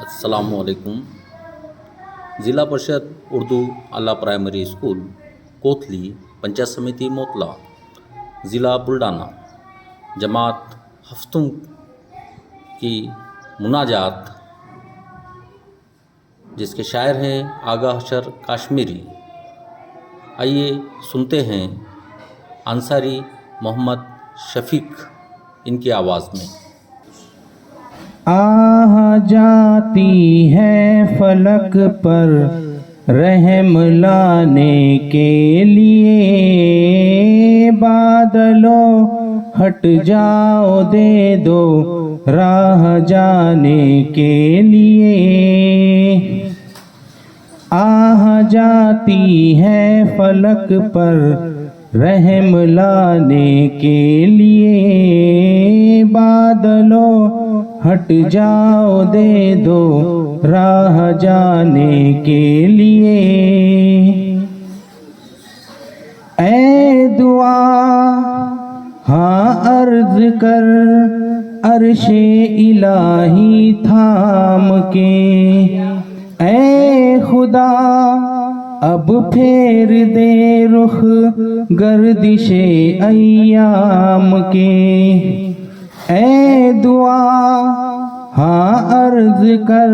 السلام علیکم۔ ضلع پرشد اردو اعلیٰ پرائمری اسکول کوتھلی، پنچایت سمیتی موتلا، ضلع بلڈانا، جماعت ہفتم کی مناجات، جس کے شاعر ہیں آغا حشر کاشمیری۔ آئیے سنتے ہیں انصاری محمد شفیق ان کی آواز میں۔ آہ جاتی ہے فلک پر رحم لانے کے لیے، بادلوں ہٹ جاؤ دے دو راہ جانے کے لیے۔ آہ جاتی ہے فلک پر رحم لانے کے لیے، بادلوں ہٹ جاؤ دے دو راہ جانے کے لیے۔ اے دعا ہاں عرض کر عرش الہی تھام کے، اے خدا اب پھیر دے رخ گردش ایام کے۔ اے دعا ہاں عرض کر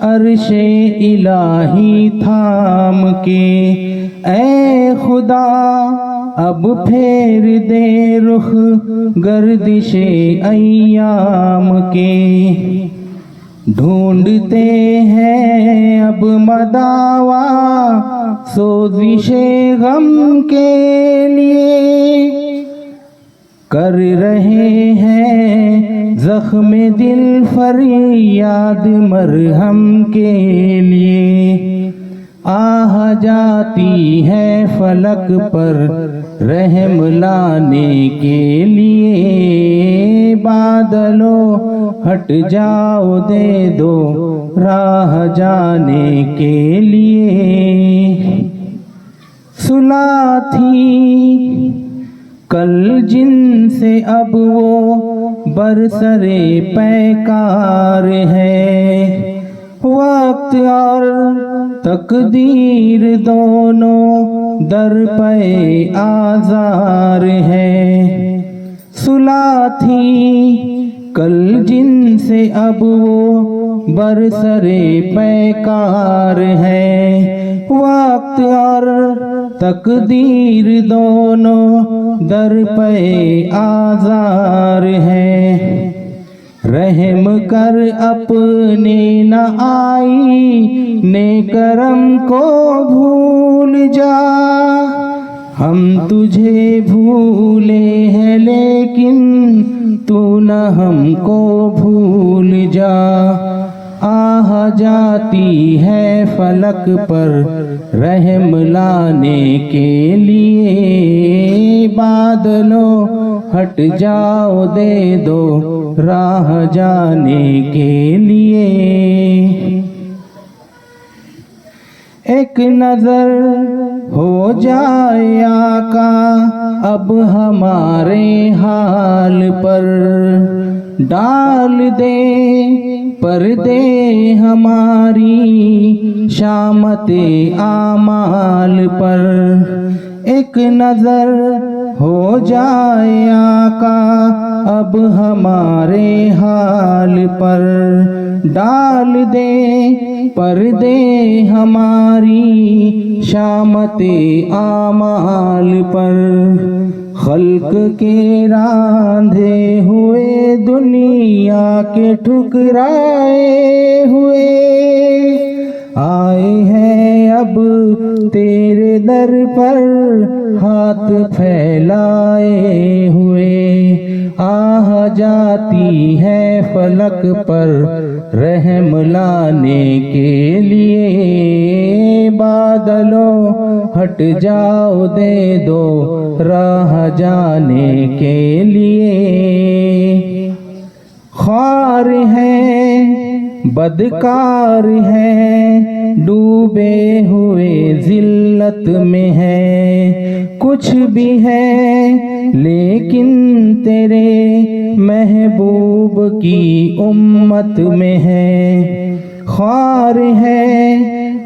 عرش الہی تھام کے، اے خدا اب پھیر دے رخ گردش ایام کے۔ ڈھونڈتے ہیں اب مداوا سوزش غم کے لیے، کر رہے ہیں زخم دل فریاد مرہم کے لیے۔ آہ جاتی ہے فلک پر رحم لانے کے لیے، بادلوں ہٹ جاؤ دے دو راہ جانے کے لیے۔ صلح تھی کل جن سے اب وہ برسرے پیکار ہے، وقت اور تقدیر دونوں در پہ آزار ہے۔ صلح تھی کل جن سے اب وہ برسرے پیکار ہے، وقت اور تقدیر دونوں در پہ آزار ہے۔ رحم کر اپنے نہ آئی نے کرم کو بھول جا، ہم تجھے بھولے ہیں لیکن تو نہ ہم کو بھول جا۔ آہ جاتی ہے فلک پر رحم لانے کے لیے، بادلوں ہٹ جاؤ دے دو راہ جانے کے لیے۔ ایک نظر ہو جائے آقا اب ہمارے حال پر، ڈال دے پردے ہماری شامت اعمال پر۔ ایک نظر ہو جائے آقا اب ہمارے حال پر، ڈال دے پردے ہماری شامت اعمال پر۔ خلق کے راندھے ہوئے دنیا کے ٹھکرائے ہوئے، آئے ہیں اب تیرے در پر ہاتھ پھیلائے ہوئے۔ آہ جاتی ہے فلک پر رحم لانے کے لیے، بادلوں ہٹ جاؤ دے دو راہ جانے کے لیے۔ خوار ہے بدکار ہیں ڈوبے ہوئے ذلت میں ہیں، کچھ بھی ہے لیکن تیرے محبوب کی امت میں ہے، خوار ہے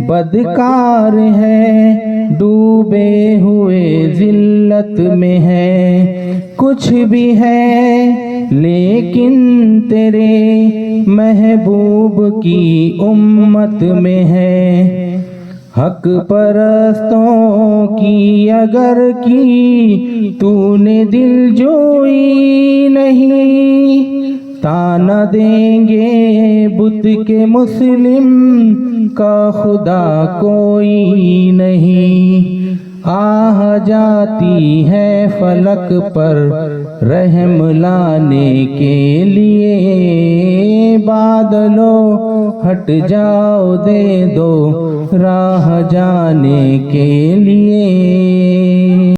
بدکار ہے ڈوبے ہوئے ذلت میں ہے، کچھ بھی ہے لیکن تیرے محبوب کی امت میں ہے، حق پرستوں کی اگر کی تو نے دل جوئی نہیں، تانا دیں گے بت کے مسلم کا خدا کوئی نہیں، آہ جاتی ہے فلک پر رحم لانے کے لیے، بادلوں ہٹ جاؤ دے دو راہ جانے کے لیے۔